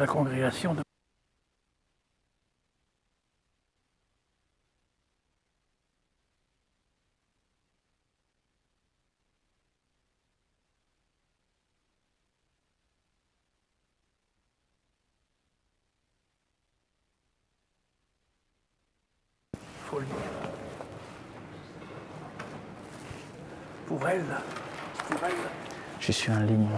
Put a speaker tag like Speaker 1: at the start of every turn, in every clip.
Speaker 1: la congrégation de folie. Pour elle.
Speaker 2: Je suis en ligne.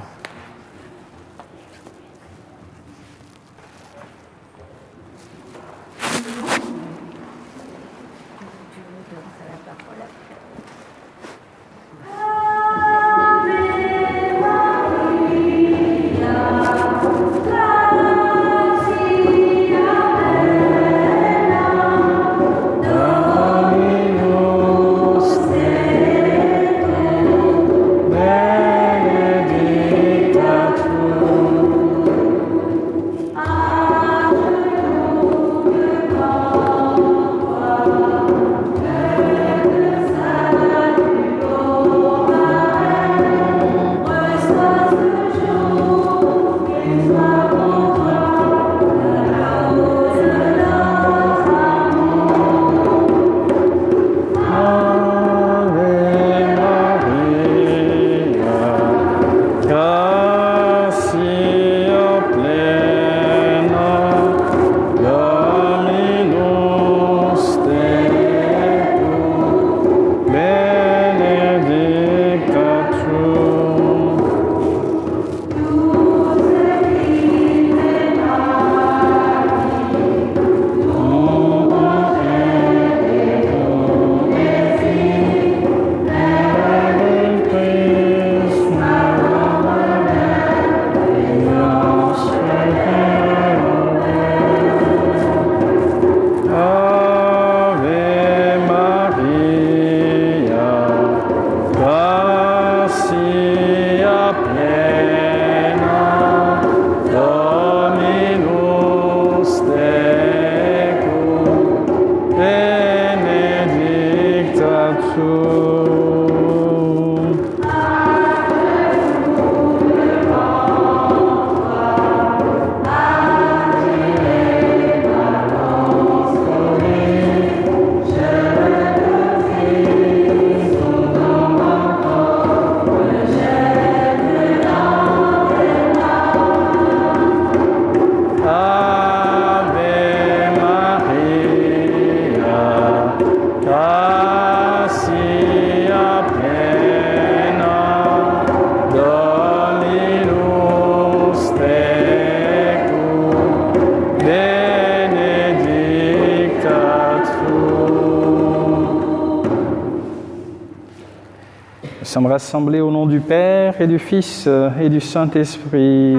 Speaker 2: Nous sommes rassemblés au nom du Père et du Fils et du Saint-Esprit.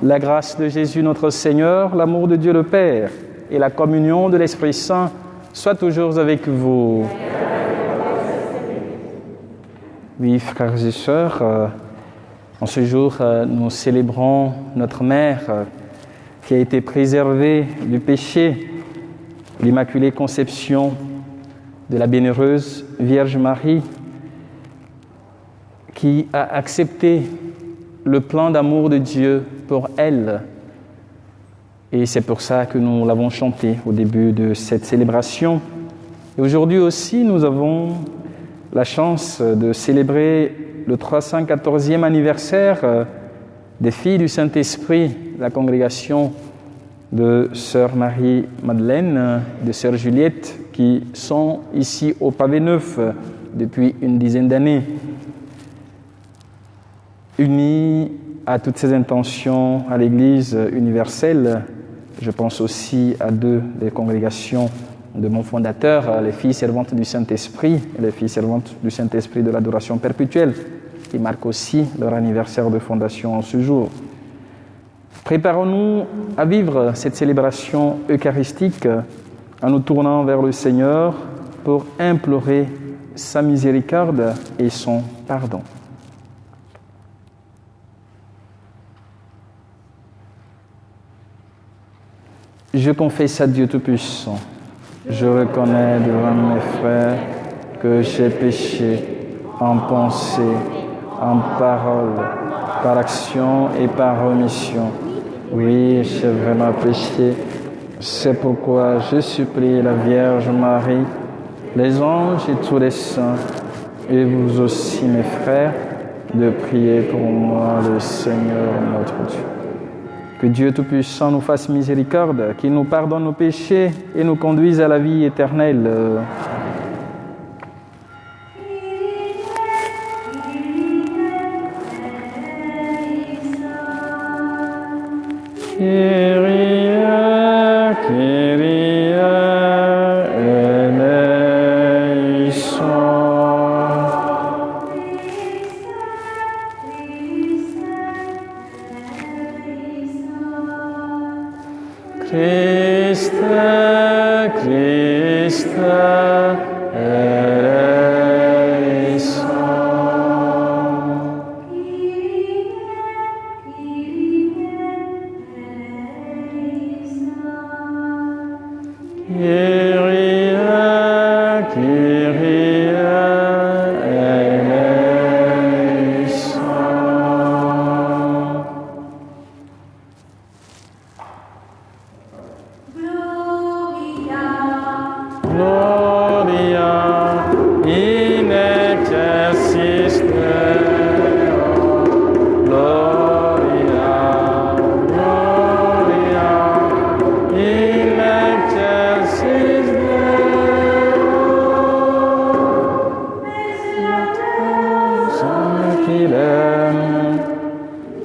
Speaker 2: La grâce de Jésus notre Seigneur, l'amour de Dieu le Père et la communion de l'Esprit Saint soient toujours avec vous. Oui, frères et sœurs, en ce jour, nous célébrons notre Mère qui a été préservée du péché, l'Immaculée Conception de la Bienheureuse Vierge Marie, qui a accepté le plan d'amour de Dieu pour elle. Et c'est pour ça que nous l'avons chanté au début de cette célébration. Et aujourd'hui aussi, nous avons la chance de célébrer le 314e anniversaire des filles du Saint-Esprit, la congrégation de Sœur Marie-Madeleine, de Sœur Juliette, qui sont ici au Pavé Neuf depuis une dizaine d'années. Unis à toutes ces intentions à l'Église universelle, je pense aussi à deux des congrégations de mon fondateur, les filles servantes du Saint-Esprit et les filles servantes du Saint-Esprit de l'adoration perpétuelle, qui marquent aussi leur anniversaire de fondation en ce jour. Préparons-nous à vivre cette célébration eucharistique en nous tournant vers le Seigneur pour implorer sa miséricorde et son pardon. Je confesse à Dieu Tout-Puissant, je reconnais devant mes frères que j'ai péché en pensée, en parole, par action et par omission. Oui, j'ai vraiment péché. C'est pourquoi je supplie la Vierge Marie, les anges et tous les saints, et vous aussi mes frères, de prier pour moi le Seigneur notre Dieu. Que Dieu Tout-Puissant nous fasse miséricorde, qu'il nous pardonne nos péchés et nous conduise à la vie éternelle. Kyrie, Kyrie, eleison. Christe, Christe, eleison. Kyrie, Kyrie, eleison. Gloria in excelsis Deo. Gloria, Gloria in excelsis Deo. Sanctilem,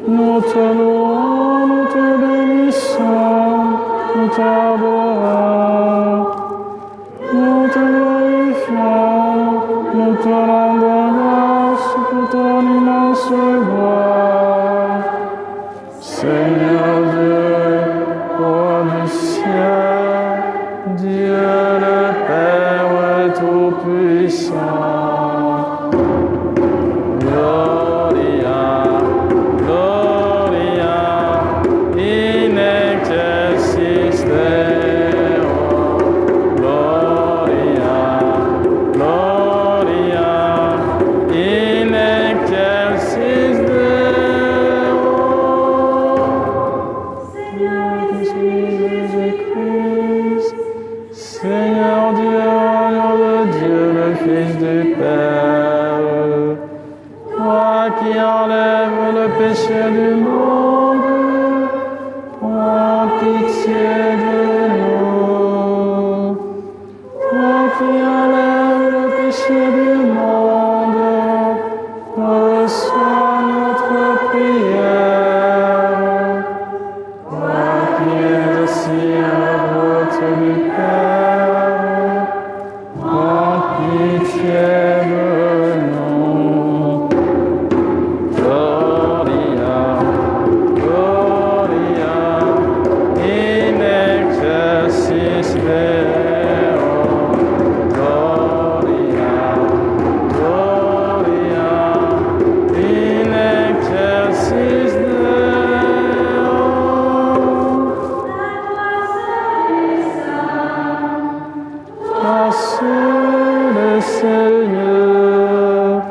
Speaker 2: nous te louons, nous te bénissons, nous t'adorons. Nous te glorifions, nous te rendons grâce pour ton immense gloire. Seigneur Dieu, roi du ciel, Dieu le Père Tout-Puissant. Gloria, Gloria, in excelsis Deo. Gloria, Gloria, in excelsis Deo. Seigneur Jésus-Christ, Seigneur Dieu, agneau de Dieu, le Fils du Père, toi qui enlèves le péché du monde, prends pitié de nous. Toi qui enlèves le péché du monde, reçois notre prière. Toi qui es assis à la droite du Père, prends pitié de nous. Gloria, Gloria, in excelsis Deo. Gloria, Gloria, in excelsis Deo. Toi seul est Seigneur,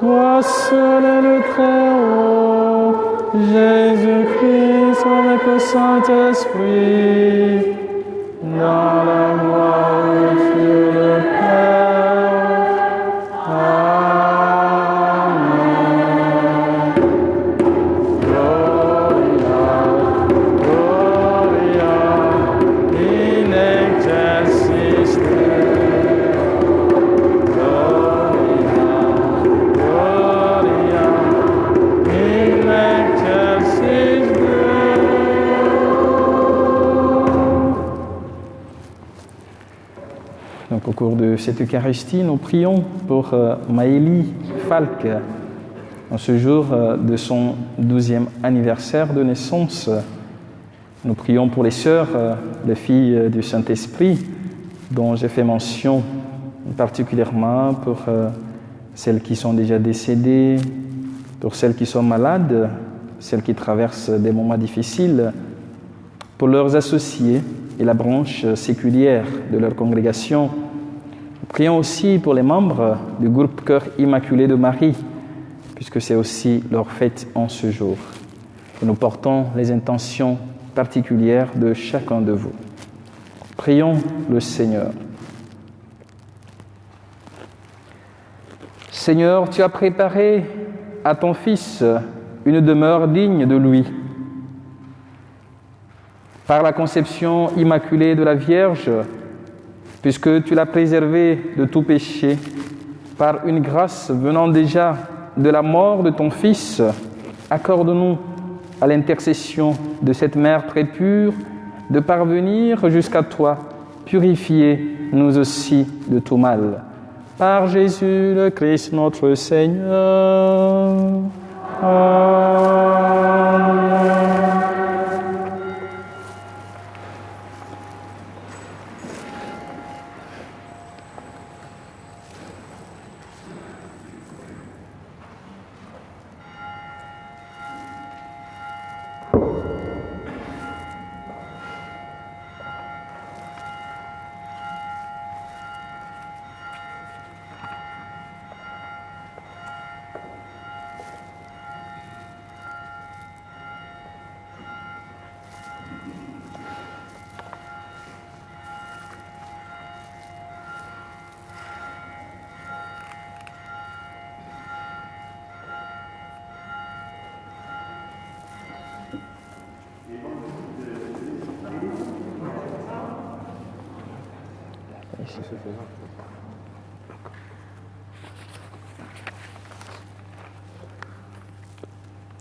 Speaker 2: toi seul est le Très-Haut, Jésus-Christ avec le Saint-Esprit, dans la gloire de Dieu le Père. Amen. Gloria, Gloria, in excelsis Deo. Gloria, Gloria, in excelsis Deo. Donc, au cours de cette Eucharistie, nous prions pour Maëlie Falk, en ce jour de son 12e anniversaire de naissance. Nous prions pour les sœurs, les filles du Saint-Esprit, dont j'ai fait mention particulièrement pour celles qui sont déjà décédées, pour celles qui sont malades, celles qui traversent des moments difficiles, pour leurs associés et la branche séculière de leur congrégation. Prions aussi pour les membres du groupe Cœur Immaculé de Marie, puisque c'est aussi leur fête en ce jour. Et nous portons les intentions particulière de chacun de vous. Prions le Seigneur. Seigneur, tu as préparé à ton Fils une demeure digne de lui. Par la conception immaculée de la Vierge, puisque tu l'as préservé de tout péché, par une grâce venant déjà de la mort de ton Fils, accorde-nous, à l'intercession de cette Mère très pure, de parvenir jusqu'à toi, purifier nous aussi de tout mal. Par Jésus le Christ notre Seigneur. Amen.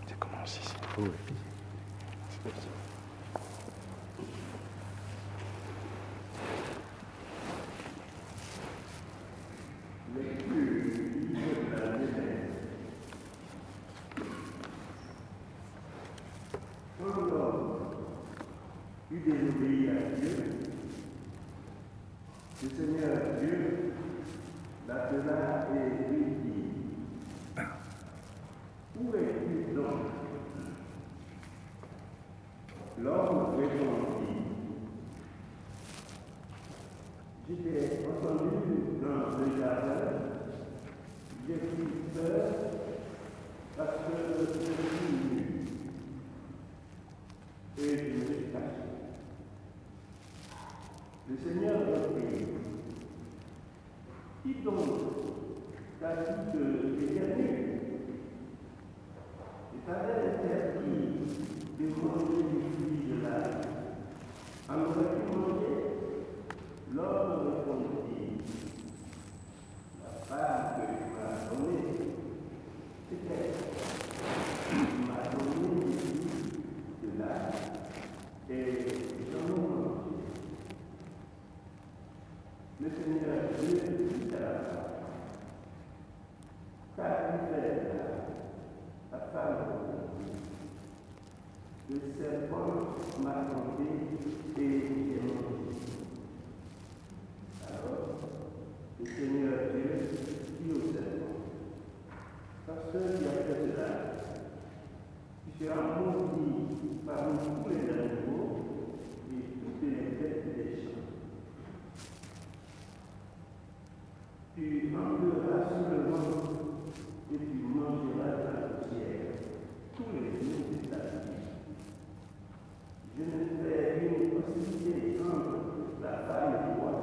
Speaker 2: Ça commence ici.
Speaker 3: Désobéir à Dieu, le Seigneur Dieu l'appela et lui dit: où es-tu donc? L'homme répondit: je t'ai entendu dans le jardin, j'ai pris peur parce que je suis nu et je me suis caché. Le Seigneur reprit: qui donc t'a dit que j'étais nu? Et t'avais interdit de manger du fruit de l'arbre. En aurais-tu mangé? L'homme répondit: la femme que tu m'as donnée, c'était tu m'as donné du fruit de l'arbre et j'en ai mangé. Le Seigneur Dieu dit à la femme: qu'as-tu fait là? La femme répondit: le serpent m'a tenté et j'ai mangé. Alors, le Seigneur Dieu dit au serpent: parce que tu as fait cela, tu seras maudit parmi tous les animaux et toutes les bêtes des champs. Tu entreras sous le vent et tu mangeras de la poussière tous les jours de ta vie. Je ne fais une hostilité entre la femme et toi,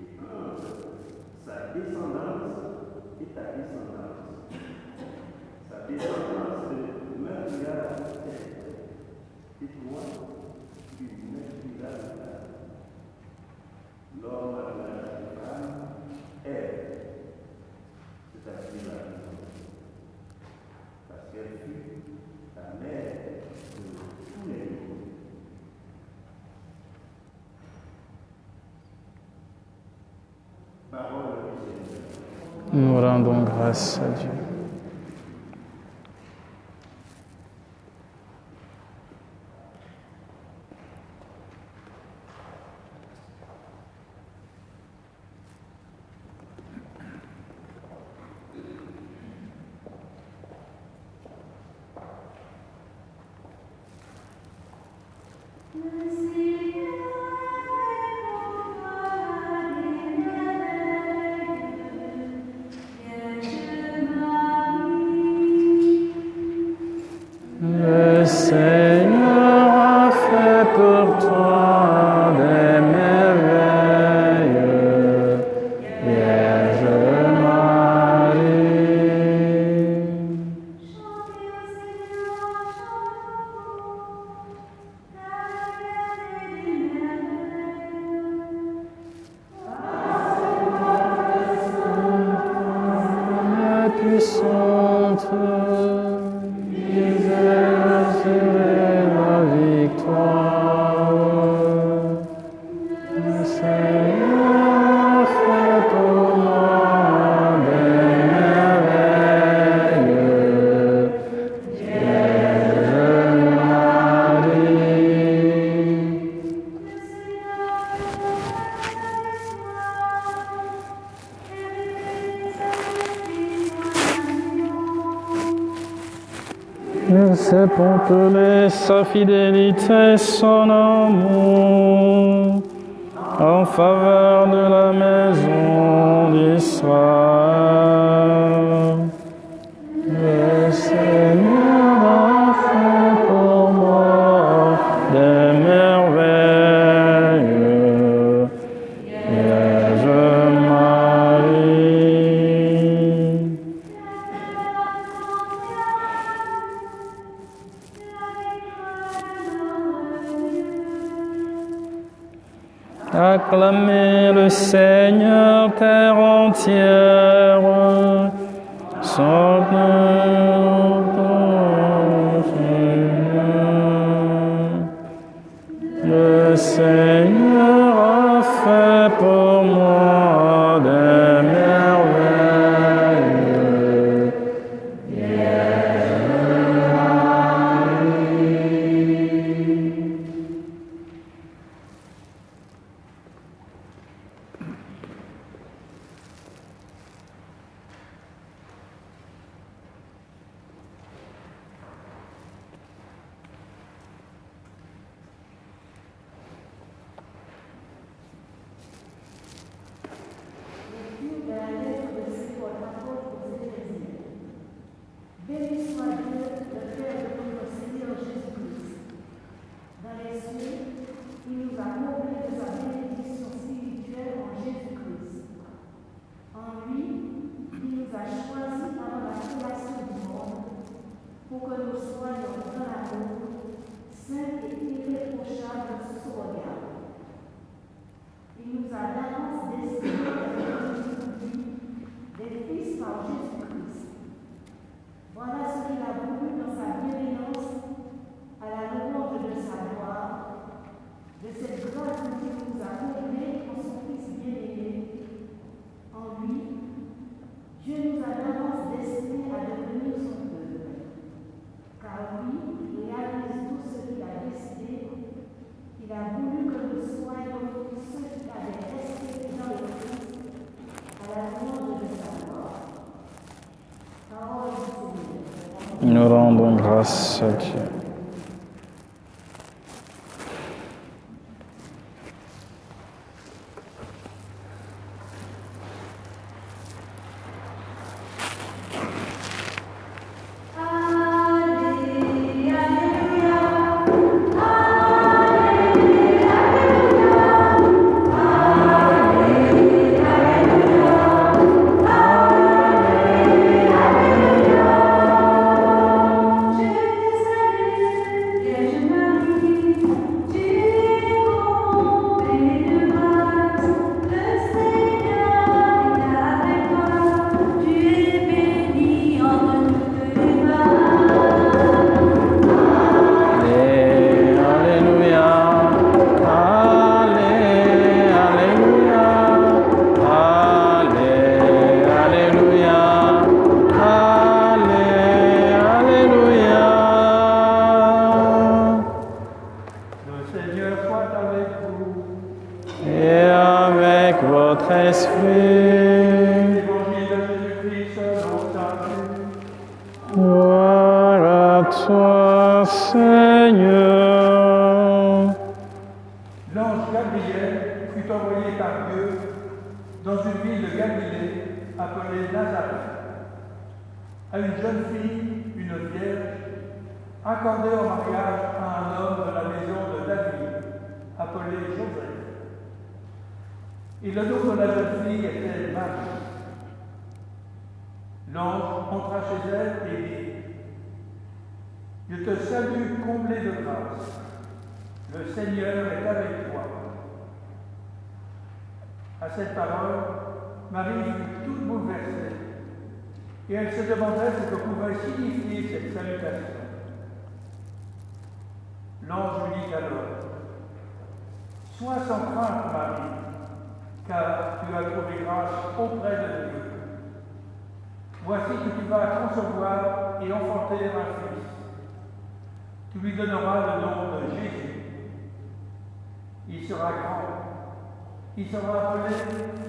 Speaker 3: et entre sa descendance et ta descendance. Sa descendance meurtrira la terre, et toi, tu meurtriras la terre. L'homme appela la femme Ève, c'est-à-dire la maison, parce qu'elle fut la mère de tous les jours. Parole du Seigneur.
Speaker 2: Nous rendons grâce à Dieu. Le Seigneur c'est pour que sa fidélité, son amour, en faveur de la maison d'Israël. Le Seigneur a fait pour moi des merveilles, et je m'allie. Acclamez le Seigneur, terre entière, son nom au Seigneur. Le Seigneur a fait pour moi des merveilles.
Speaker 4: Béni soit Dieu, le Père de notre Seigneur Jésus-Christ. Dans les cieux, il nous a comblés de sa bénédiction spirituelle en Jésus-Christ. En lui, il nous a choisis avant la création du monde pour que nous soyons dans l'amour, saints et irréprochables sous son regard. Il nous a d'avance destinés à des fils par Jésus-Christ. Voilà ce qu'il a voulu dans sa bienveillance, à la louange de sa gloire, de cette grâce qu'il nous a comblés en son Fils bien-aimé. En lui, Dieu nous a d'avance destinés à devenir son peuple. Car lui réalise tout ce qu'il a décidé. Il a voulu que nous soyons ceux qui avaient espéré dans le Christ, à la louange de sa gloire. Parole du Seigneur.
Speaker 2: Nous rendons grâce à Dieu.
Speaker 5: L'ange Gabriel fut envoyé par Dieu dans une ville de Galilée appelée Nazareth, à une jeune fille, une vierge, accordée en mariage à un homme de la maison de David, appelé Joseph. Et le nom de la jeune fille était Marie. L'ange entra chez elle et dit : « Je te salue, comblée de grâce. Le Seigneur est avec toi. » À cette parole, Marie fut toute bouleversée, et elle se demandait ce que pouvait signifier cette salutation. L'ange lui dit alors : « Sois sans crainte, Marie, car tu as trouvé grâce auprès de Dieu. Voici que tu vas concevoir et enfanter un fils. Tu lui donneras le nom de Jésus. Il sera grand. Il sera appelé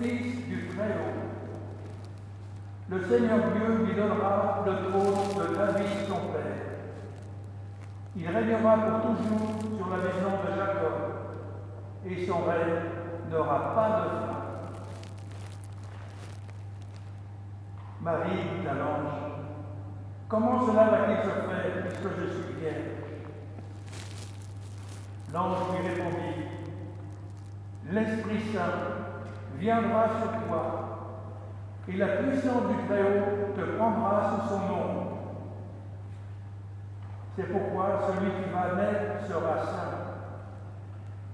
Speaker 5: Fils du Très-Haut. Le Seigneur Dieu lui donnera le trône de David son père. Il régnera pour toujours sur la maison de Jacob, et son règne n'aura pas de fin. Marie dit à l'ange, « Comment cela va-t-il se faire puisque je suis vierge ?» L'ange lui répondit, « L'Esprit Saint viendra sur toi, et la puissance du Très-Haut te prendra sous son ombre. C'est pourquoi celui qui va naître sera saint.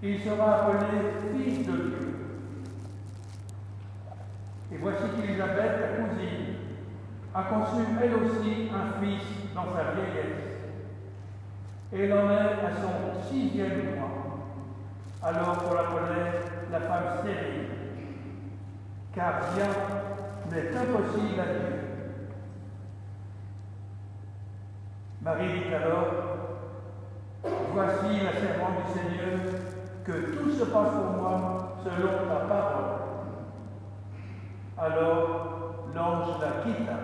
Speaker 5: Il sera appelé Fils de Dieu. Et voici qu'Élisabeth, ta cousine, a conçu elle aussi un fils dans sa vieillesse. Et elle en est à son 6e mois, alors qu'on l'appelait la femme stérile. Car rien n'est impossible à Dieu. Marie dit alors, voici la servante du Seigneur, que tout se passe pour moi selon ta parole. Alors l'ange la quitta.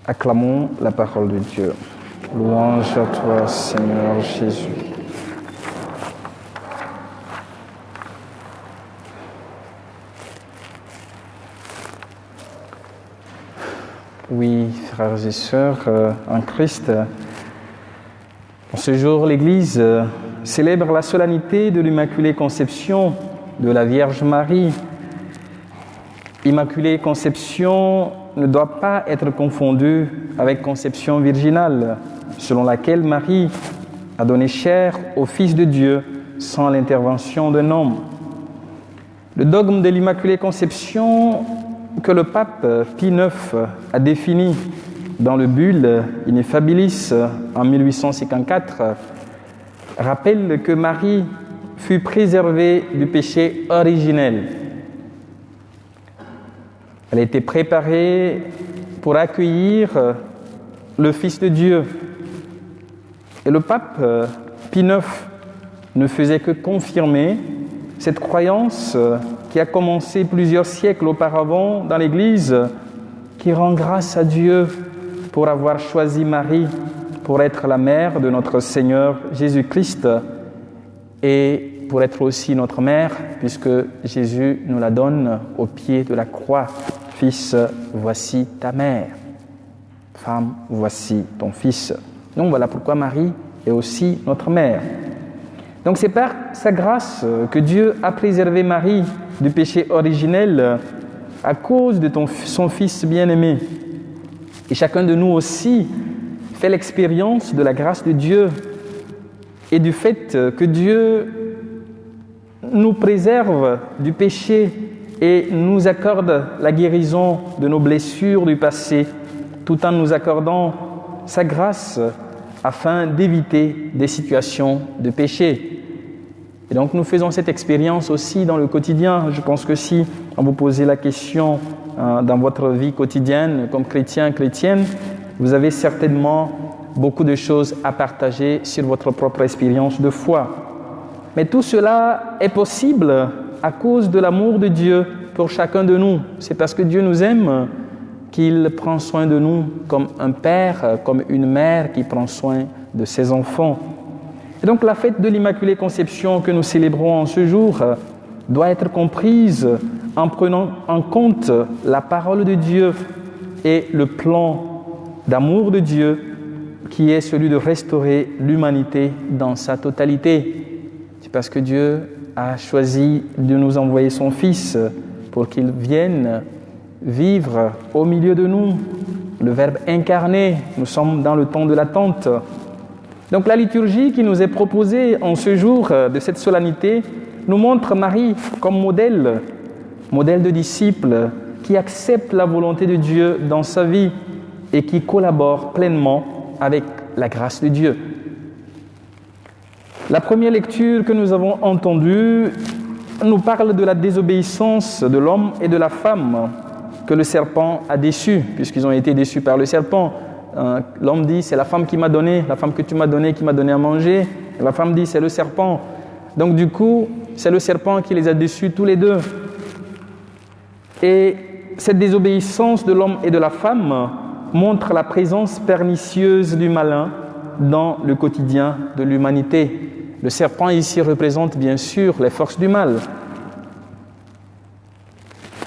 Speaker 2: Acclamons la parole de Dieu. Louange à toi, Seigneur Jésus. Oui, frères et sœurs en Christ, en ce jour, l'Église célèbre la solennité de l'Immaculée Conception de la Vierge Marie. Immaculée Conception ne doit pas être confondue avec conception virginale, selon laquelle Marie a donné chair au Fils de Dieu sans l'intervention d'un homme. Le dogme de l'Immaculée Conception que le pape Pie IX a défini dans le Bulle Ineffabilis en 1854 rappelle que Marie fut préservée du péché originel. Elle a été préparée pour accueillir le Fils de Dieu. Et le pape Pie IX ne faisait que confirmer cette croyance qui a commencé plusieurs siècles auparavant dans l'Église, qui rend grâce à Dieu pour avoir choisi Marie pour être la mère de notre Seigneur Jésus-Christ et pour être aussi notre mère, puisque Jésus nous la donne au pied de la croix. Fils, voici ta mère. Femme, voici ton fils. Donc voilà pourquoi Marie est aussi notre mère. Donc c'est par sa grâce que Dieu a préservé Marie du péché originel à cause de son Fils bien-aimé. Et chacun de nous aussi fait l'expérience de la grâce de Dieu et du fait que Dieu nous préserve du péché et nous accorde la guérison de nos blessures du passé, tout en nous accordant sa grâce afin d'éviter des situations de péché. Et donc nous faisons cette expérience aussi dans le quotidien. Je pense que si on vous posait la question dans votre vie quotidienne comme chrétien, chrétienne, vous avez certainement beaucoup de choses à partager sur votre propre expérience de foi. Mais tout cela est possible à cause de l'amour de Dieu pour chacun de nous. C'est parce que Dieu nous aime qu'il prend soin de nous comme un père, comme une mère qui prend soin de ses enfants. Et donc la fête de l'Immaculée Conception que nous célébrons en ce jour doit être comprise en prenant en compte la parole de Dieu et le plan d'amour de Dieu qui est celui de restaurer l'humanité dans sa totalité. C'est parce que Dieu a choisi de nous envoyer son Fils pour qu'il vienne vivre au milieu de nous, le Verbe incarné. Nous sommes dans le temps de l'attente. Donc la liturgie qui nous est proposée en ce jour de cette solennité nous montre Marie comme modèle de disciple qui accepte la volonté de Dieu dans sa vie et qui collabore pleinement avec la grâce de Dieu. La première lecture que nous avons entendue nous parle de la désobéissance de l'homme et de la femme que le serpent a déçus, puisqu'ils ont été déçus par le serpent. L'homme dit, c'est la femme qui m'a donné, la femme que tu m'as donnée, qui m'a donné à manger. Et la femme dit, c'est le serpent. Donc du coup, c'est le serpent qui les a déçus tous les deux. Et cette désobéissance de l'homme et de la femme montre la présence pernicieuse du malin dans le quotidien de l'humanité. Le serpent ici représente bien sûr les forces du mal.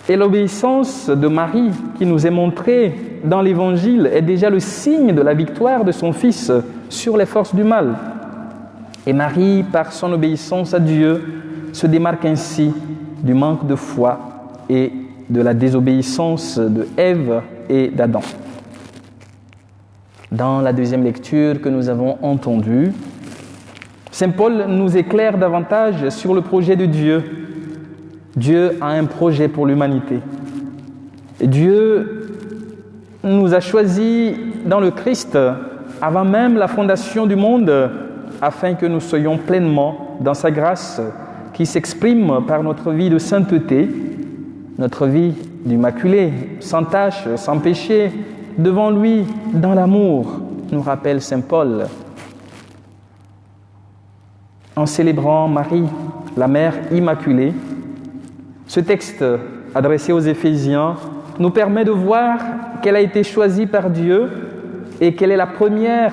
Speaker 2: Et l'obéissance de Marie qui nous est montrée dans l'Évangile est déjà le signe de la victoire de son Fils sur les forces du mal. Et Marie, par son obéissance à Dieu, se démarque ainsi du manque de foi et de la désobéissance de Ève et d'Adam. Dans la deuxième lecture que nous avons entendue, Saint Paul nous éclaire davantage sur le projet de Dieu. Dieu a un projet pour l'humanité. Et Dieu nous a choisis dans le Christ avant même la fondation du monde afin que nous soyons pleinement dans sa grâce qui s'exprime par notre vie de sainteté, notre vie d'immaculé, sans tache, sans péché, devant lui, dans l'amour, nous rappelle Saint Paul. En célébrant Marie, la Mère Immaculée, ce texte adressé aux Éphésiens nous permet de voir qu'elle a été choisie par Dieu et qu'elle est la première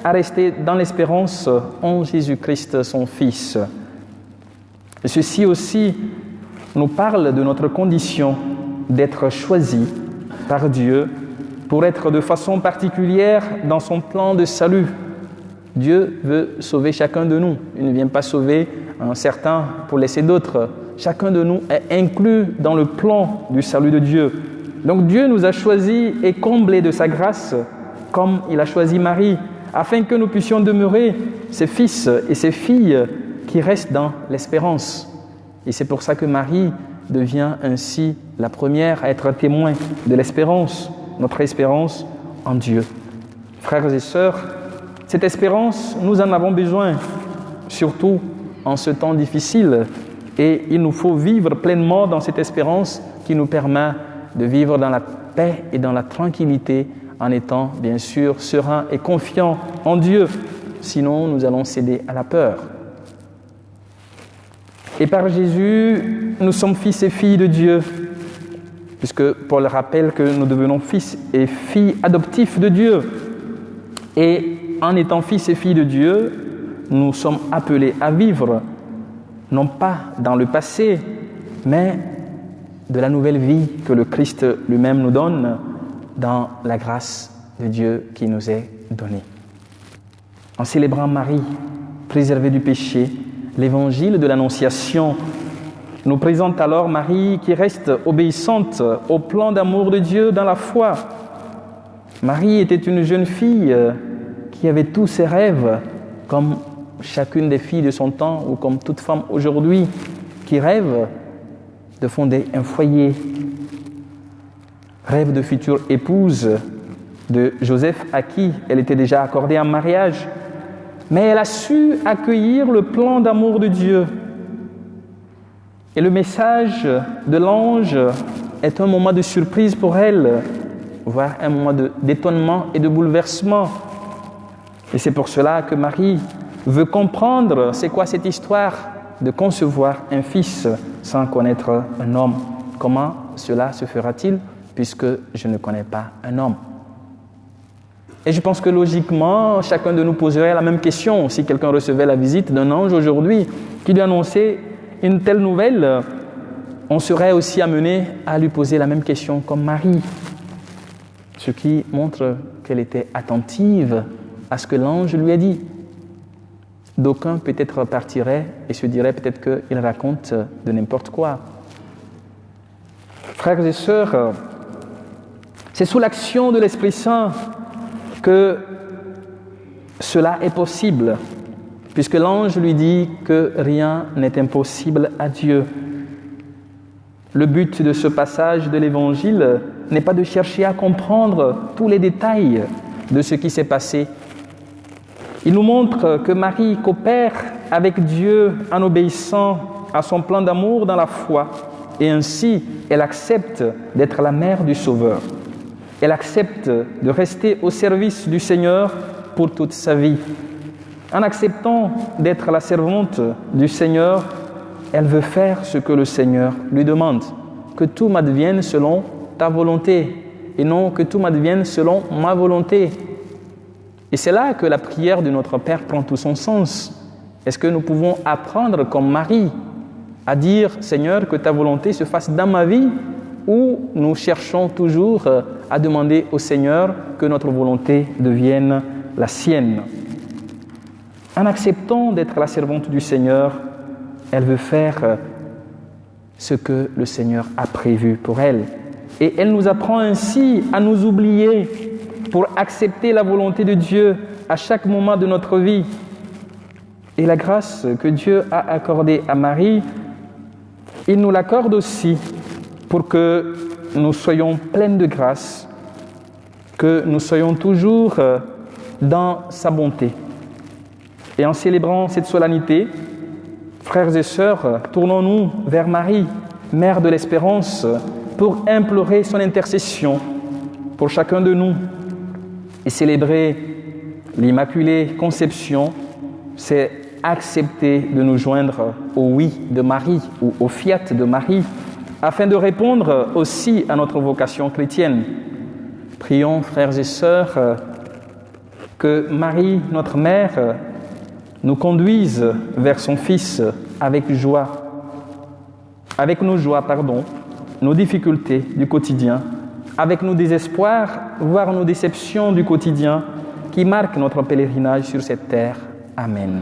Speaker 2: à rester dans l'espérance en Jésus-Christ, son Fils. Et ceci aussi nous parle de notre condition d'être choisis par Dieu pour être de façon particulière dans son plan de salut. Dieu veut sauver chacun de nous. Il ne vient pas sauver certains pour laisser d'autres. Chacun de nous est inclus dans le plan du salut de Dieu. Donc Dieu nous a choisis et comblés de sa grâce, comme il a choisi Marie, afin que nous puissions demeurer ses fils et ses filles qui restent dans l'espérance. Et c'est pour ça que Marie devient ainsi la première à être témoin de l'espérance, notre espérance en Dieu. Frères et sœurs, cette espérance, nous en avons besoin, surtout en ce temps difficile. Et il nous faut vivre pleinement dans cette espérance qui nous permet de vivre dans la paix et dans la tranquillité en étant bien sûr sereins et confiants en Dieu. Sinon, nous allons céder à la peur. Et par Jésus, nous sommes fils et filles de Dieu, puisque Paul rappelle que nous devenons fils et filles adoptifs de Dieu. Et en étant fils et filles de Dieu, nous sommes appelés à vivre, non pas dans le passé, mais de la nouvelle vie que le Christ lui-même nous donne dans la grâce de Dieu qui nous est donnée. En célébrant Marie, préservée du péché, l'évangile de l'Annonciation nous présente alors Marie qui reste obéissante au plan d'amour de Dieu dans la foi. Marie était une jeune fille qui avait tous ses rêves, comme chacune des filles de son temps ou comme toute femme aujourd'hui qui rêve de fonder un foyer, rêve de future épouse de Joseph à qui elle était déjà accordée en mariage. Mais elle a su accueillir le plan d'amour de Dieu. Et le message de l'ange est un moment de surprise pour elle, voire un moment d'étonnement et de bouleversement. Et c'est pour cela que Marie veut comprendre c'est quoi cette histoire de concevoir un fils sans connaître un homme. Comment cela se fera-t-il puisque je ne connais pas un homme? Et je pense que logiquement, chacun de nous poserait la même question. Si quelqu'un recevait la visite d'un ange aujourd'hui qui lui annonçait une telle nouvelle, on serait aussi amené à lui poser la même question comme Marie. Ce qui montre qu'elle était attentive à ce que l'ange lui a dit. D'aucuns peut-être partiraient et se diraient peut-être qu'il raconte de n'importe quoi. Frères et sœurs, c'est sous l'action de l'Esprit Saint que cela est possible, puisque l'ange lui dit que rien n'est impossible à Dieu. Le but de ce passage de l'Évangile n'est pas de chercher à comprendre tous les détails de ce qui s'est passé. Il nous montre que Marie coopère avec Dieu en obéissant à son plan d'amour dans la foi, et ainsi elle accepte d'être la mère du Sauveur. Elle accepte de rester au service du Seigneur pour toute sa vie. En acceptant d'être la servante du Seigneur, elle veut faire ce que le Seigneur lui demande. Que tout m'advienne selon ta volonté et non que tout m'advienne selon ma volonté. Et c'est là que la prière de notre Père prend tout son sens. Est-ce que nous pouvons apprendre comme Marie à dire « Seigneur, que ta volonté se fasse dans ma vie » ou nous cherchons toujours à demander au Seigneur que notre volonté devienne la sienne. En acceptant d'être la servante du Seigneur, elle veut faire ce que le Seigneur a prévu pour elle. Et elle nous apprend ainsi à nous oublier pour accepter la volonté de Dieu à chaque moment de notre vie. Et la grâce que Dieu a accordée à Marie, il nous l'accorde aussi pour que nous soyons pleins de grâce, que nous soyons toujours dans sa bonté. Et en célébrant cette solennité, frères et sœurs, tournons-nous vers Marie, Mère de l'Espérance, pour implorer son intercession pour chacun de nous. Et célébrer l'Immaculée Conception, c'est accepter de nous joindre au oui de Marie ou au fiat de Marie, afin de répondre aussi à notre vocation chrétienne. Prions, frères et sœurs, que Marie, notre Mère, nous conduise vers son Fils avec joie, avec nos joies, nos difficultés du quotidien, avec nos désespoirs, voire nos déceptions du quotidien qui marquent notre pèlerinage sur cette terre. Amen.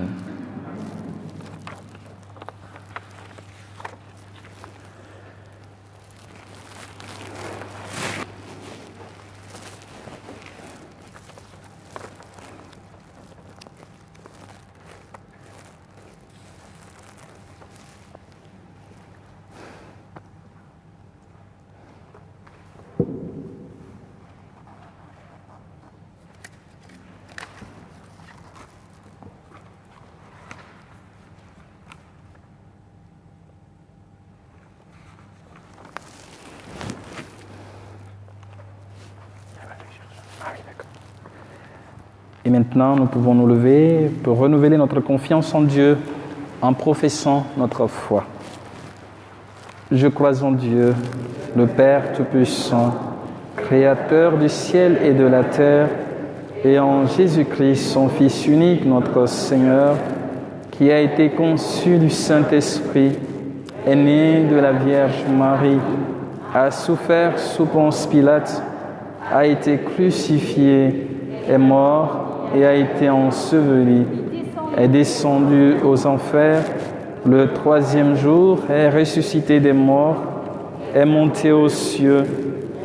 Speaker 2: Et maintenant, nous pouvons nous lever pour renouveler notre confiance en Dieu en professant notre foi. Je crois en Dieu, le Père Tout-Puissant, Créateur du ciel et de la terre, et en Jésus-Christ, son Fils unique, notre Seigneur, qui a été conçu du Saint-Esprit, est né de la Vierge Marie, a souffert sous Ponce Pilate, a été crucifié, est mort et a été enseveli, est descendu aux enfers, le troisième jour est ressuscité des morts, est monté aux cieux,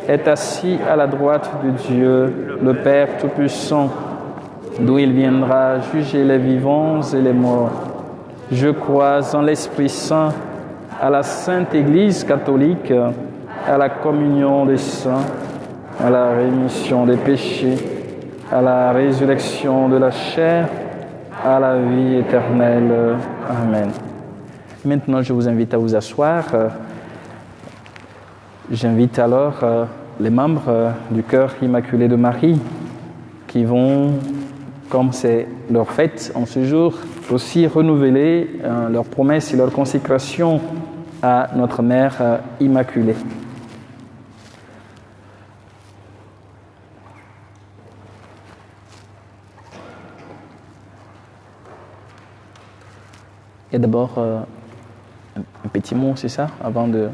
Speaker 2: est assis à la droite de Dieu, le Père Tout-Puissant, d'où il viendra juger les vivants et les morts. Je crois en l'Esprit Saint, à la Sainte Église catholique, à la communion des saints, à la rémission des péchés, à la résurrection de la chair, à la vie éternelle. Amen. Maintenant, je vous invite à vous asseoir. J'invite alors les membres du Cœur Immaculé de Marie qui vont, comme c'est leur fête en ce jour, aussi renouveler leur promesse et leur consécration à notre Mère Immaculée. Et d'abord, un petit mot, c'est ça, avant de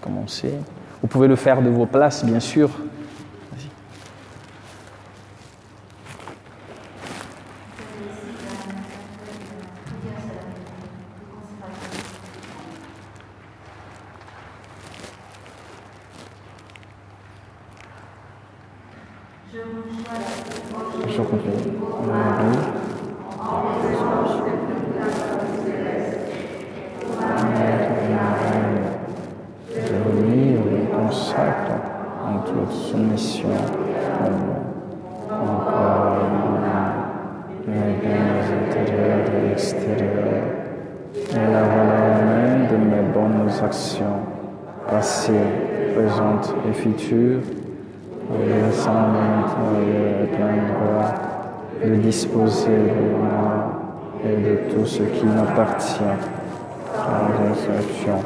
Speaker 2: commencer. Vous pouvez le faire de vos places, bien sûr. Vas-y. Je continue. Consacre en toute soumission encore mes biens intérieurs et extérieurs et la valeur même de mes bonnes actions, passées, présentes et futures, le sang de plein droit de disposer de moi et de tout ce qui m'appartient en réception,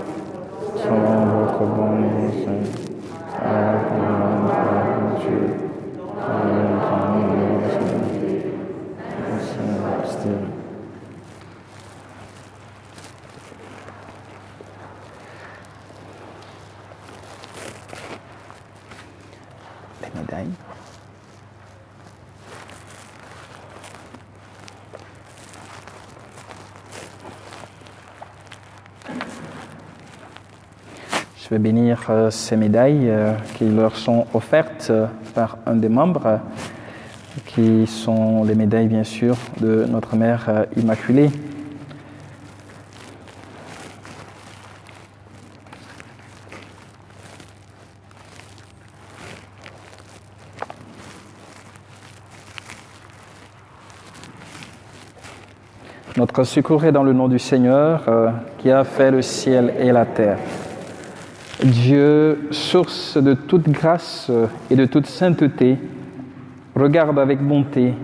Speaker 2: selon votre bonne volonté, à la gloire de Dieu, à la gloire de Dieu. Les médailles. Je vais bénir ces médailles qui leur sont offertes par un des membres, qui sont les médailles, bien sûr, de notre Mère Immaculée. Notre secours est dans le nom du Seigneur qui a fait le ciel et la terre. Dieu, source de toute grâce et de toute sainteté, regarde avec bonté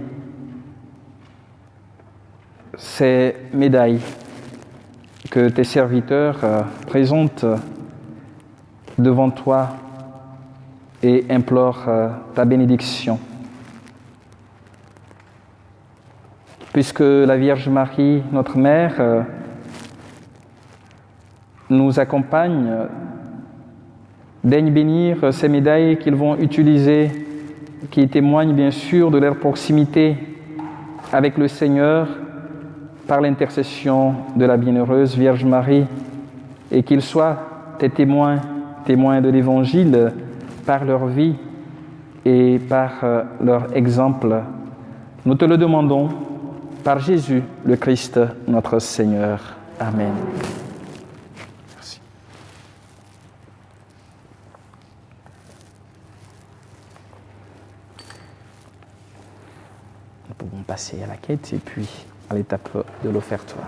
Speaker 2: ces médailles que tes serviteurs présentent devant toi et implorent ta bénédiction. Puisque la Vierge Marie, notre Mère, nous accompagne, daigne bénir ces médailles qu'ils vont utiliser, qui témoignent bien sûr de leur proximité avec le Seigneur par l'intercession de la bienheureuse Vierge Marie, et qu'ils soient tes témoins de l'Évangile par leur vie et par leur exemple. Nous te le demandons par Jésus, le Christ, notre Seigneur. Amen. Merci. Nous pouvons passer à la quête et puis à l'étape de l'offertoire.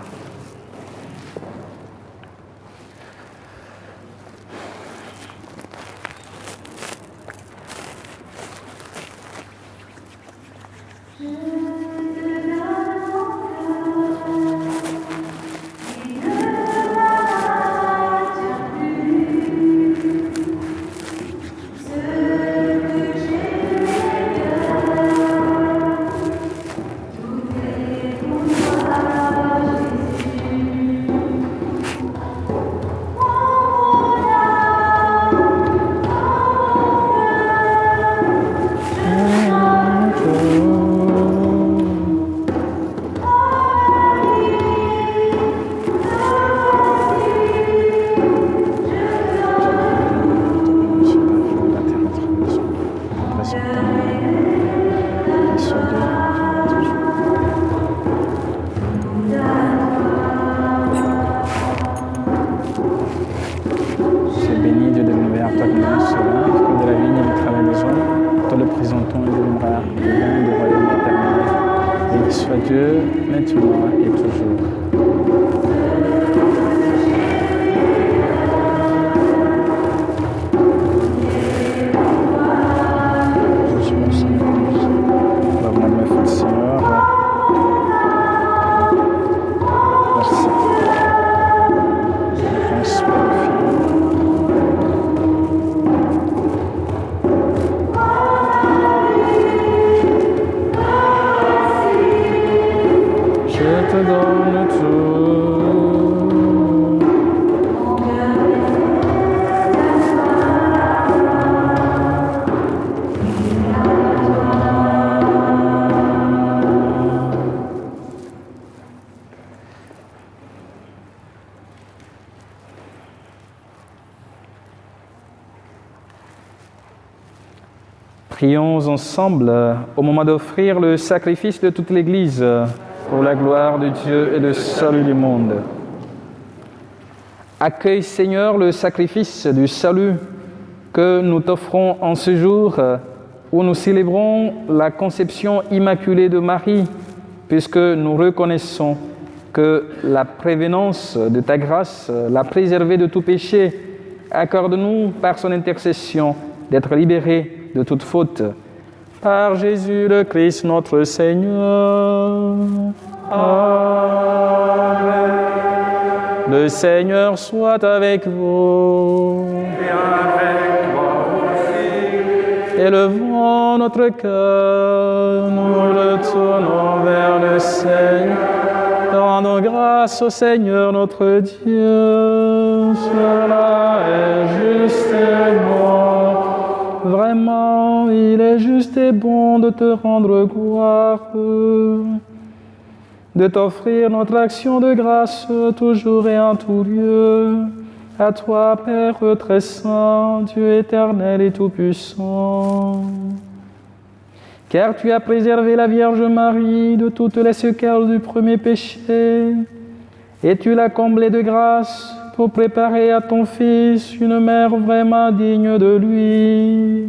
Speaker 2: Prions ensemble au moment d'offrir le sacrifice de toute l'Église pour la gloire de Dieu et le salut du monde. Accueille, Seigneur, le sacrifice du salut que nous t'offrons en ce jour où nous célébrons la conception immaculée de Marie, puisque nous reconnaissons que la prévenance de ta grâce l'a préservée de tout péché. Accorde-nous, par son intercession, d'être libérés de toute faute. Par Jésus le Christ notre Seigneur. Amen. Le Seigneur soit avec vous.
Speaker 5: Et avec toi aussi.
Speaker 2: Élevons notre cœur, nous le tournons vers le Seigneur. Rendons grâce au Seigneur notre Dieu. Cela est juste et bon. Vraiment, il est juste et bon de te rendre gloire, de t'offrir notre action de grâce toujours et en tout lieu. À toi, Père très saint, Dieu éternel et tout-puissant. Car tu as préservé la Vierge Marie de toutes les séquelles du premier péché, et tu l'as comblée de grâce pour préparer à ton Fils une mère vraiment digne de lui.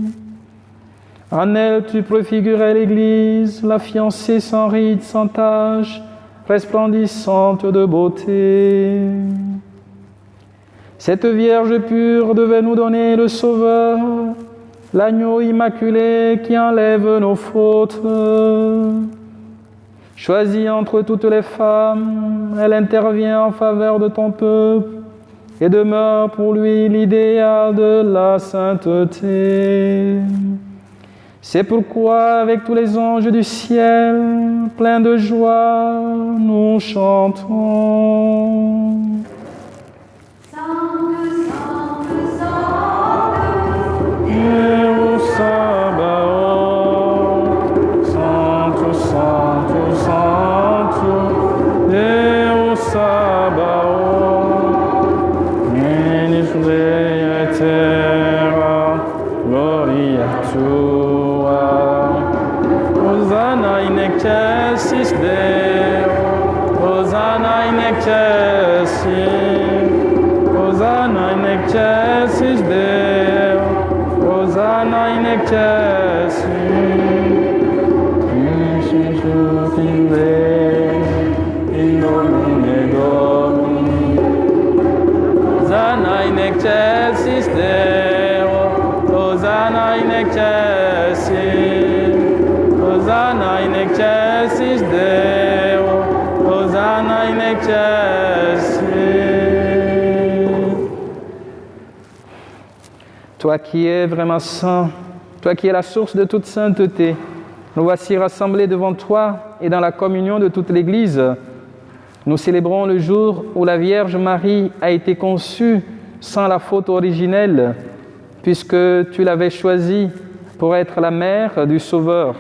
Speaker 2: En elle, tu préfigurais l'Église, la fiancée sans ride, sans tache, resplendissante de beauté. Cette Vierge pure devait nous donner le Sauveur, l'agneau immaculé qui enlève nos fautes. Choisie entre toutes les femmes, elle intervient en faveur de ton peuple et demeure pour lui l'idéal de la sainteté. C'est pourquoi, avec tous les anges du ciel, pleins de joie, nous chantons. Toi qui es vraiment saint, toi qui es la source de toute sainteté, nous voici rassemblés devant toi et dans la communion de toute l'Église. Nous célébrons le jour où la Vierge Marie a été conçue sans la faute originelle, puisque tu l'avais choisie pour être la mère du Sauveur.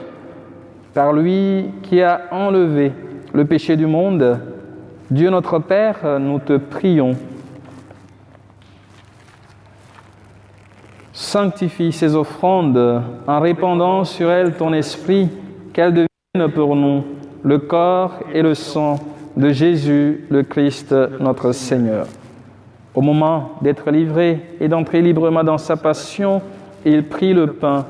Speaker 2: Par lui qui a enlevé le péché du monde, Dieu notre Père, nous te prions. Sanctifie ces offrandes en répandant sur elles ton esprit, qu'elles deviennent pour nous le corps et le sang de Jésus, le Christ, notre Seigneur. Au moment d'être livré et d'entrer librement dans sa passion, il prit le pain,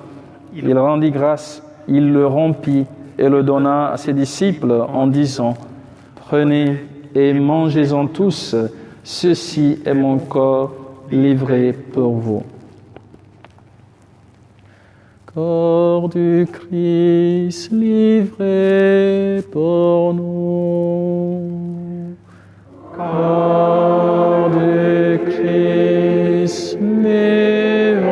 Speaker 2: il rendit grâce, il le rompit et le donna à ses disciples en disant : « Prenez et mangez-en tous, ceci est mon corps livré pour vous. » Corps du Christ livré pour nous. Corps du Christ livré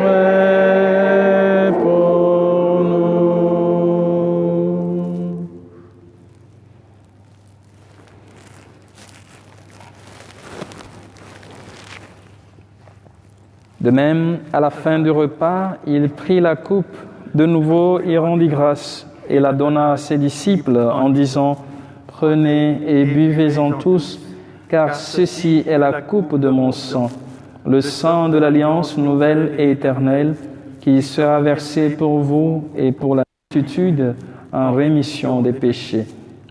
Speaker 2: pour nous. De même, à la fin du repas, il prit la coupe. De nouveau, il rendit grâce et la donna à ses disciples en disant : « Prenez et buvez-en tous, car ceci est la coupe de mon sang, le sang de l'alliance nouvelle et éternelle, qui sera versé pour vous et pour la multitude en rémission des péchés.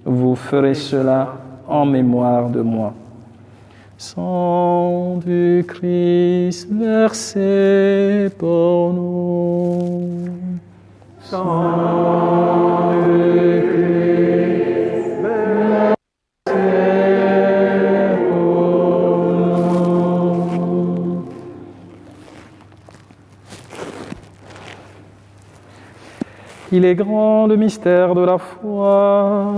Speaker 2: Vous ferez cela en mémoire de moi. » Sang du Christ versé pour nous. Sang du Christ versé pour nous. » Il est grand le mystère de la foi.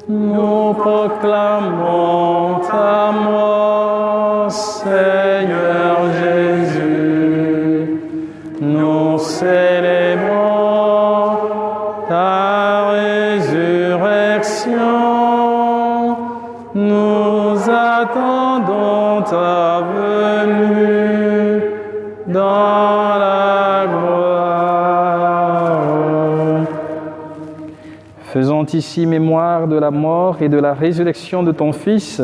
Speaker 2: Nous proclamons ta mort, Seigneur Jésus. Nous célébrons ta résurrection. Nous attendons ta venue dans la gloire. Faisant ici mémoire de la mort et de la résurrection de ton Fils,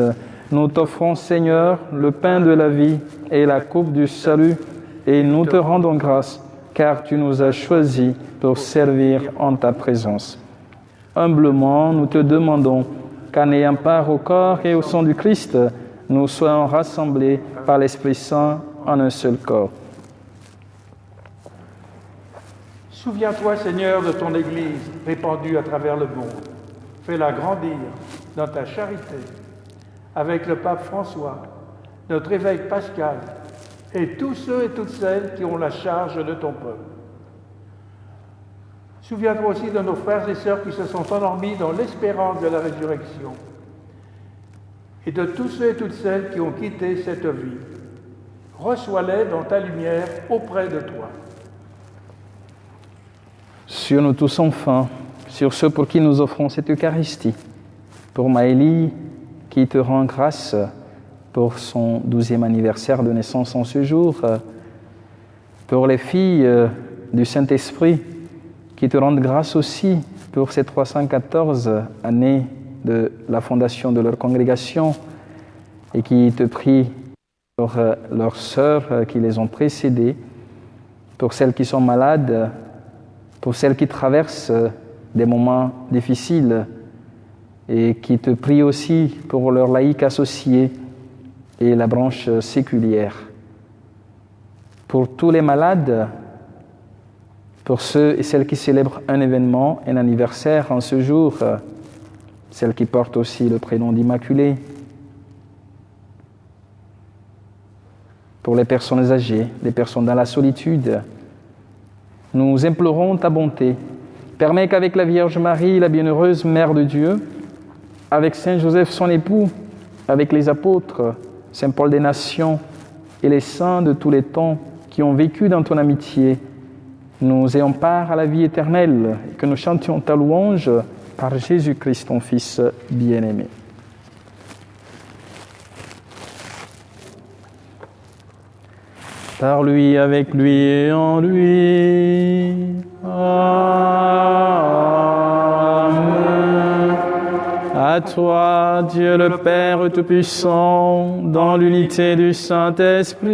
Speaker 2: nous t'offrons, Seigneur, le pain de la vie et la coupe du salut, et nous te rendons grâce, car tu nous as choisis pour servir en ta présence. Humblement, nous te demandons qu'en ayant part au corps et au sang du Christ, nous soyons rassemblés par l'Esprit Saint en un seul corps.
Speaker 5: Souviens-toi, Seigneur, de ton Église répandue à travers le monde. Fais-la grandir dans ta charité, avec le pape François, notre évêque Pascal, et tous ceux et toutes celles qui ont la charge de ton peuple. Souviens-toi aussi de nos frères et sœurs qui se sont endormis dans l'espérance de la résurrection, et de tous ceux et toutes celles qui ont quitté cette vie. Reçois-les dans ta lumière auprès de toi.
Speaker 2: Sur nous tous enfin, sur ceux pour qui nous offrons cette Eucharistie, pour Maëlie qui te rend grâce pour son 12e anniversaire de naissance en ce jour, pour les filles du Saint-Esprit qui te rendent grâce aussi pour ces 314 années de la fondation de leur congrégation et qui te prient pour leurs sœurs qui les ont précédées, pour celles qui sont malades, pour celles qui traversent des moments difficiles et qui te prient aussi pour leurs laïcs associés et la branche séculière. Pour tous les malades, pour ceux et celles qui célèbrent un événement, un anniversaire en ce jour, celles qui portent aussi le prénom d'Immaculée, pour les personnes âgées, les personnes dans la solitude, nous implorons ta bonté. Permets qu'avec la Vierge Marie, la bienheureuse Mère de Dieu, avec Saint Joseph son époux, avec les apôtres, Saint Paul des Nations et les saints de tous les temps qui ont vécu dans ton amitié, nous ayons part à la vie éternelle et que nous chantions ta louange par Jésus-Christ, ton Fils bien-aimé. Par lui, avec lui et en lui. Amen. À toi, Dieu le Père Tout-Puissant, dans l'unité du Saint-Esprit.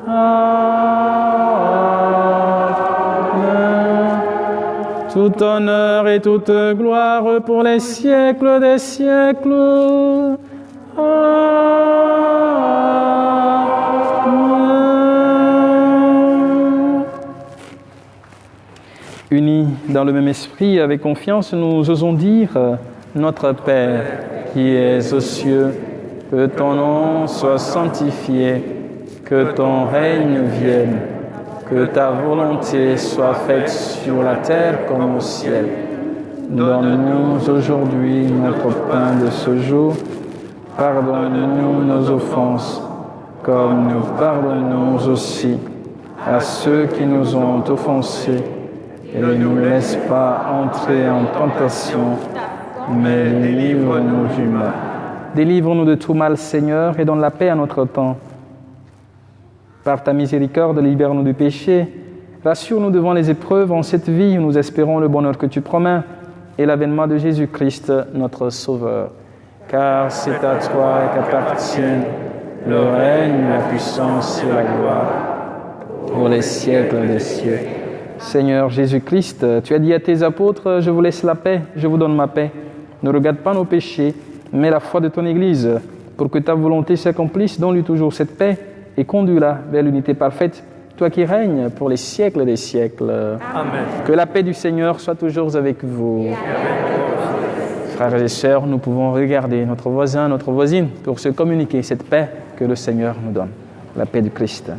Speaker 2: Amen. Tout honneur et toute gloire pour les siècles des siècles. Unis dans le même esprit, avec confiance, nous osons dire « Notre Père, qui es aux cieux, que ton nom soit sanctifié, que ton règne vienne, que ta volonté soit faite sur la terre comme au ciel. Donne-nous aujourd'hui notre pain de ce jour. Pardonne-nous nos offenses, comme nous pardonnons aussi à ceux qui nous ont offensés. Et ne nous laisse pas entrer en tentation, mais délivre-nous du mal. Délivre-nous de tout mal, Seigneur, et donne la paix à notre temps. Par ta miséricorde, libère-nous du péché. Rassure-nous devant les épreuves en cette vie où nous espérons le bonheur que tu promets et l'avènement de Jésus-Christ, notre Sauveur. Car c'est à toi qu'appartiennent le règne, la puissance et la gloire pour les siècles des siècles. Seigneur Jésus-Christ, tu as dit à tes apôtres, « Je vous laisse la paix, je vous donne ma paix. Ne regarde pas nos péchés, mais la foi de ton Église, pour que ta volonté s'accomplisse, donne-lui toujours cette paix et conduis-la vers l'unité parfaite, toi qui règnes pour les siècles des siècles. »
Speaker 5: Amen.
Speaker 2: Que la paix du Seigneur soit toujours avec vous. Frères et sœurs, nous pouvons regarder notre voisin, notre voisine, pour se communiquer cette paix que le Seigneur nous donne, la paix du Christ.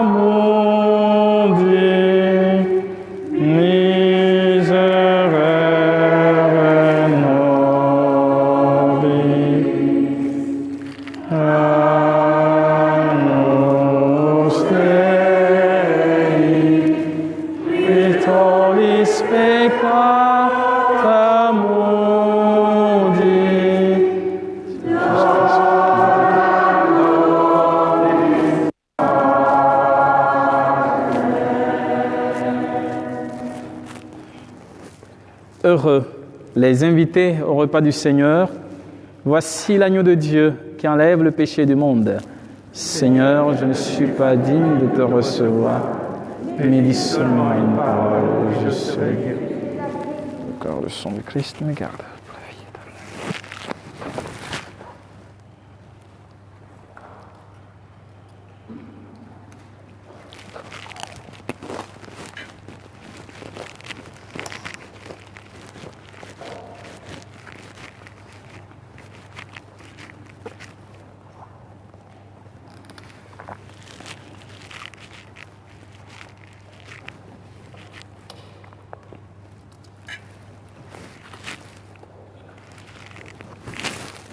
Speaker 2: mon Dieu, miserere nobis, annos Dei, qui tollis peccata mundi. Heureux les invités au repas du Seigneur. Voici l'agneau de Dieu qui enlève le péché du monde. Seigneur, je ne suis pas digne de te recevoir, mais dis seulement une parole et je serai guéri. Le corps, le sang du Christ me garde pour la vie éternelle.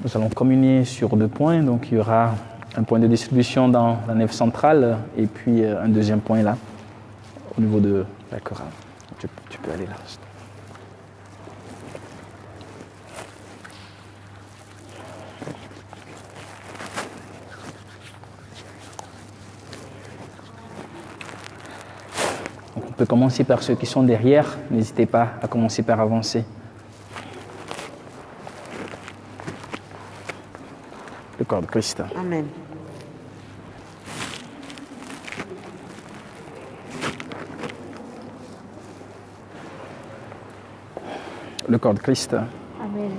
Speaker 2: Nous allons communier sur 2 points, donc il y aura un point de distribution dans la nef centrale et puis un deuxième point là, au niveau de la chorale. Tu peux aller là. Donc on peut commencer par ceux qui sont derrière, n'hésitez pas à commencer par avancer. Le corps de Christ.
Speaker 6: Amen.
Speaker 2: Le corps de Christ.
Speaker 4: Amen.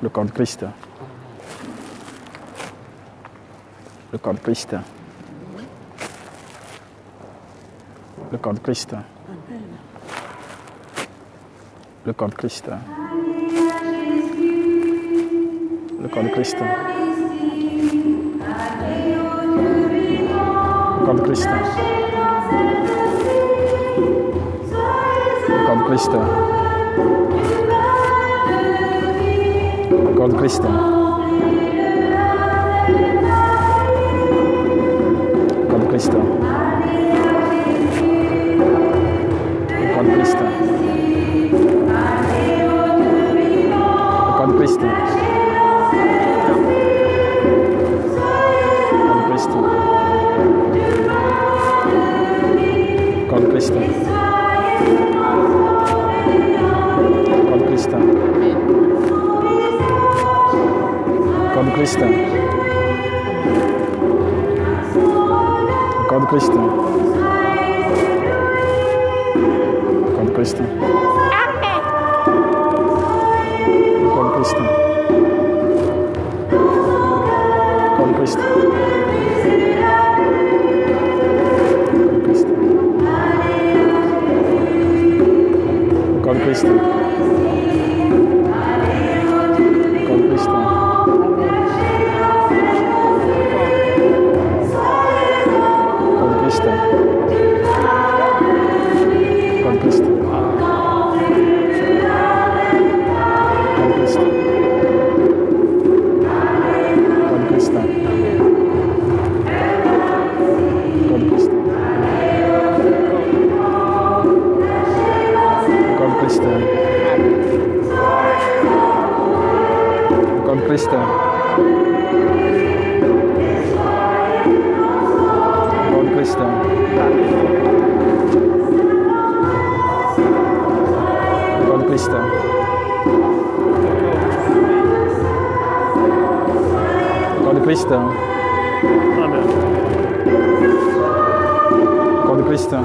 Speaker 2: Le corps de Christ. Le corps de Christ. Le corps de Christ. Le corps de Christ. Le corps de Christ. Le corps de Christ. Le corps de Christ. Le corps de Christ. Le corps de Christ. Le corps de Christ. Le corps de Christ. Corps de Christ. Corps de Christ. Corps de Christ. Corps de Christ. Corps de Christ. Corps de Christ. Corps de Christ. Corps de Christ. Corps de Christ. Corps de Christ. Cristo. Con Cristo. Con Cristo. Con Cristo.
Speaker 1: Amen.
Speaker 2: Con Cristo.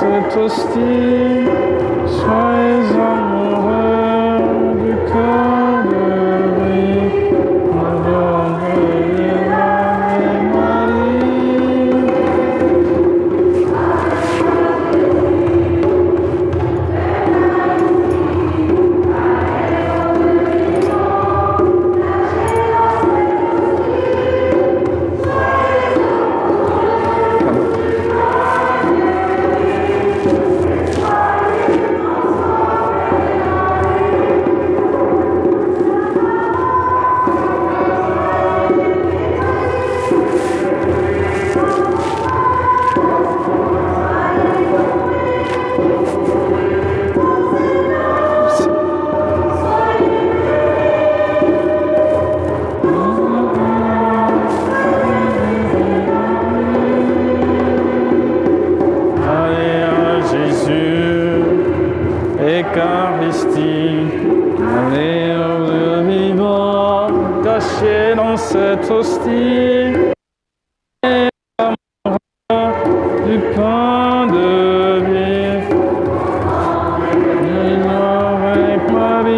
Speaker 2: Cette hostie, soyez amoureux du cœur de caché dans cette hostie est l'amour du pain de vie. Viens avec ma vie.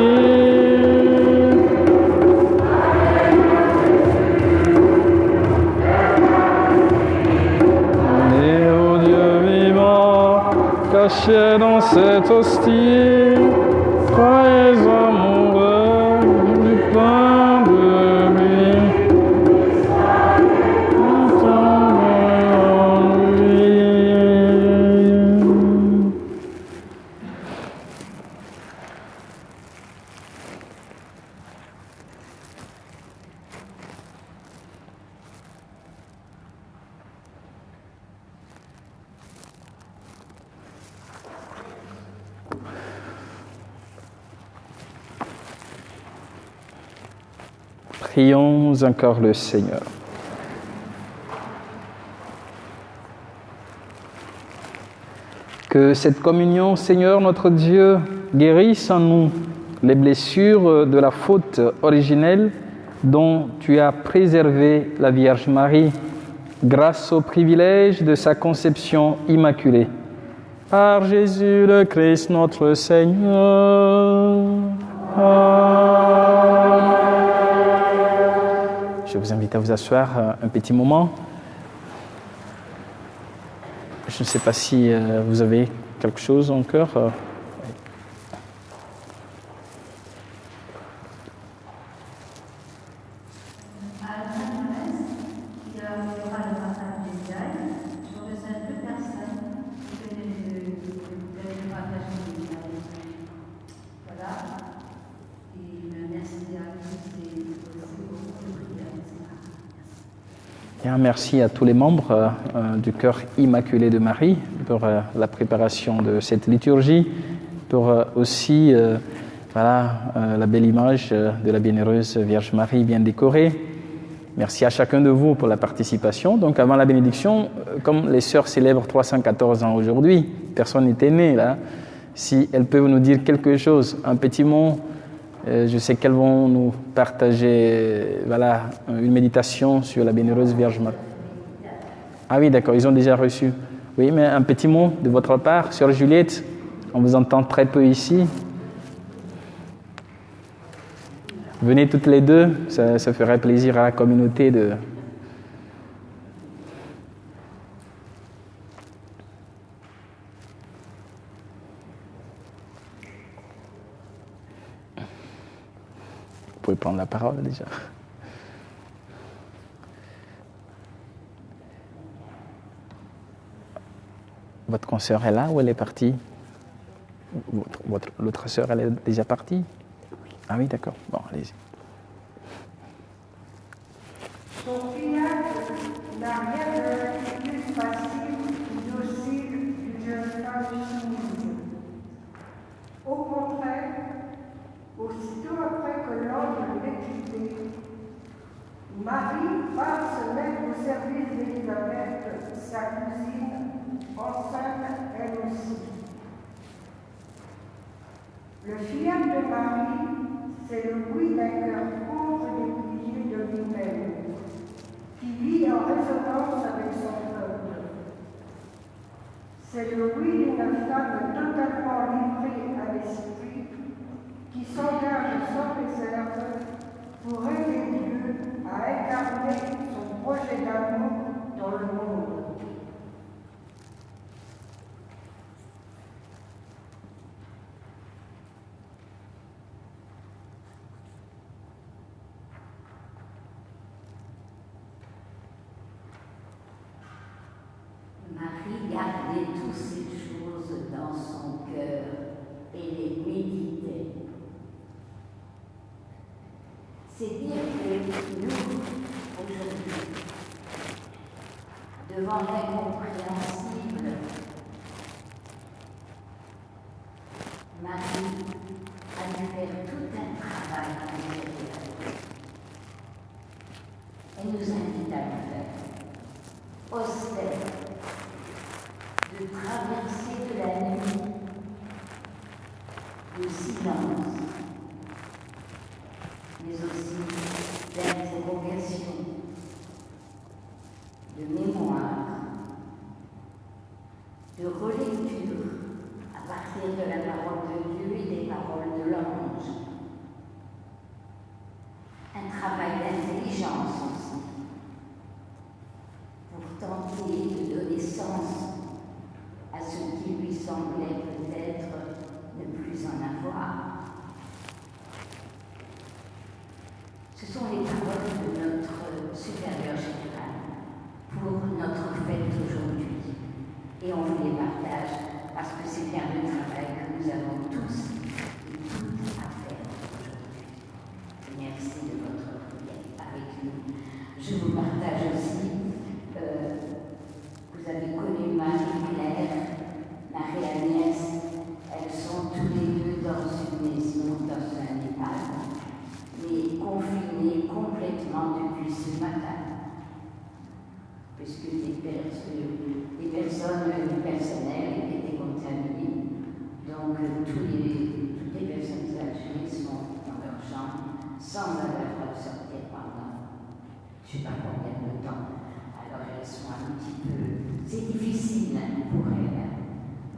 Speaker 2: Et ô Dieu vivant, caché dans cette hostie, très amoureux du pain de vie. Entends en lui. Prions encore le Seigneur. Que cette communion, Seigneur notre Dieu, guérisse en nous les blessures de la faute originelle dont tu as préservé la Vierge Marie grâce au privilège de sa conception immaculée. Par Jésus le Christ notre Seigneur. Amen. Je vous invite à vous asseoir un petit moment. Je ne sais pas si vous avez quelque chose en cœur. Merci à tous les membres du Cœur Immaculé de Marie pour la préparation de cette liturgie, pour aussi la belle image de la bienheureuse Vierge Marie bien décorée. Merci à chacun de vous pour la participation. Donc avant la bénédiction, comme les sœurs célèbrent 314 ans aujourd'hui, personne n'était né là, si elles peuvent nous dire quelque chose, un petit mot. Je sais qu'elles vont nous partager une méditation sur la bienheureuse Vierge Marie. Ah oui, d'accord, ils ont déjà reçu. Oui, mais un petit mot de votre part, Sœur Juliette, on vous entend très peu ici. Venez toutes les deux, ça ferait plaisir à la communauté de... Vous pouvez prendre la parole déjà. Votre consoeur est là ou elle est partie? L'autre sœur, elle est déjà partie? Ah oui, d'accord. Bon, allez-y.
Speaker 4: Sophia n'a rien de plus facile ou docile qu'une jeune femme soumise. Au contraire, aussitôt après que l'homme l'ait quittée, Marie part se mettre au service d'Élisabeth, sa cousine, enceinte elle aussi. Le fiel de Marie, c'est le bruit d'un cœur pauvre et dépouillé de lui-même, qui vit en résonance avec son peuple. C'est le bruit d'une femme totalement livrée à l'esprit, qui s'engage sans réserve pour aider Dieu à incarner son projet d'amour dans le monde.
Speaker 6: Marie gardait toutes ces choses dans son cœur et les méditait. C'est dire que nous, aujourd'hui, devant l'incompréhensible, Marie a dû faire tout un travail intérieur. Elle nous invite à le faire, austère, de traverser de la nuit, le silence, mais aussi d'un intelligence aussi, pour tenter de donner sens à ce qui lui semblait peut-être ne plus en avoir. Ce sont les paroles de notre supérieur général pour notre fête aujourd'hui. Et on vous les partage parce que c'est bien le travail que nous avons tous et toutes à faire aujourd'hui. Merci de votre prière avec nous. Je vous partage aussi, vous avez connu Marie-Claire, Marie-Agnès, elles sont tous les deux dans une maison, dans un EHPAD, mais confinées complètement depuis ce matin, puisque des personnes du personnel étaient contaminées. Donc toutes les personnes âgées sont dans leur chambre sans avoir sortir pendant je ne sais pas combien de temps. Alors elles sont un petit peu... C'est difficile pour elles.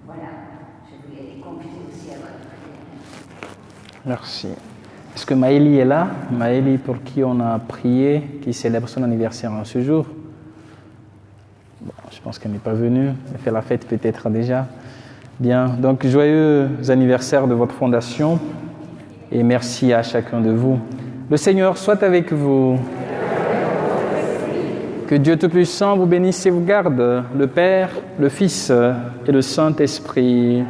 Speaker 6: Voilà, je voulais les confier aussi à votre prière.
Speaker 2: Merci. Est-ce que Maëlie est là? Maëlie, pour qui on a prié, qui célèbre son anniversaire en ce jour. Bon, je pense qu'elle n'est pas venue. Elle fait la fête peut-être déjà. Bien, donc joyeux anniversaire de votre fondation et merci à chacun de vous. Le Seigneur soit avec vous. Que Dieu Tout-Puissant vous bénisse et vous garde, le Père, le Fils et le Saint-Esprit.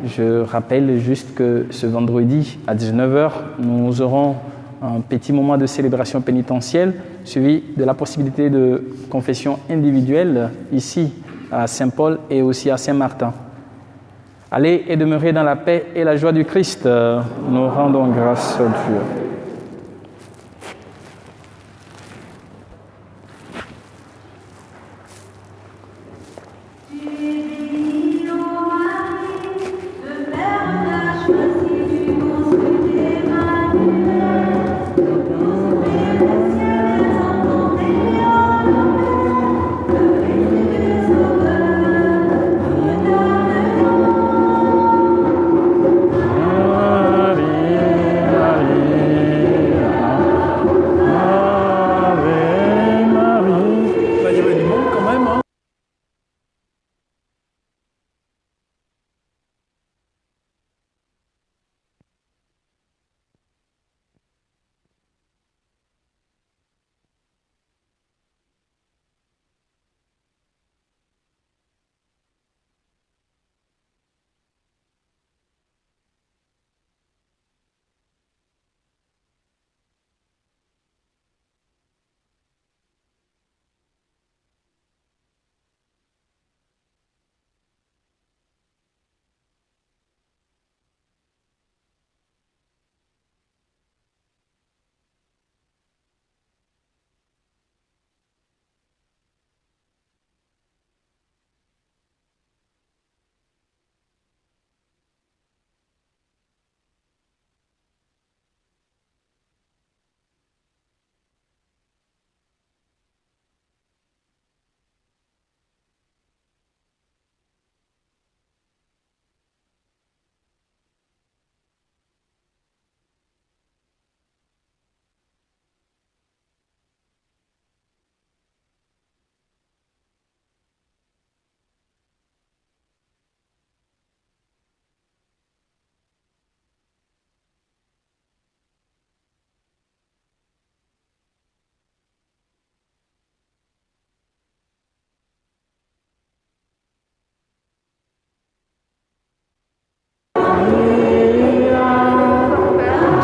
Speaker 2: Je rappelle juste que ce vendredi à 19h, nous aurons un petit moment de célébration pénitentielle suivi de la possibilité de confession individuelle ici à Saint-Paul et aussi à Saint-Martin. Allez et demeurez dans la paix et la joie du Christ. Nous rendons grâce à Dieu.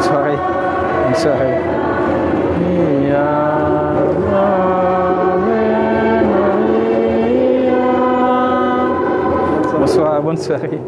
Speaker 2: Bonne soirée. Bonsoir, bonne soirée.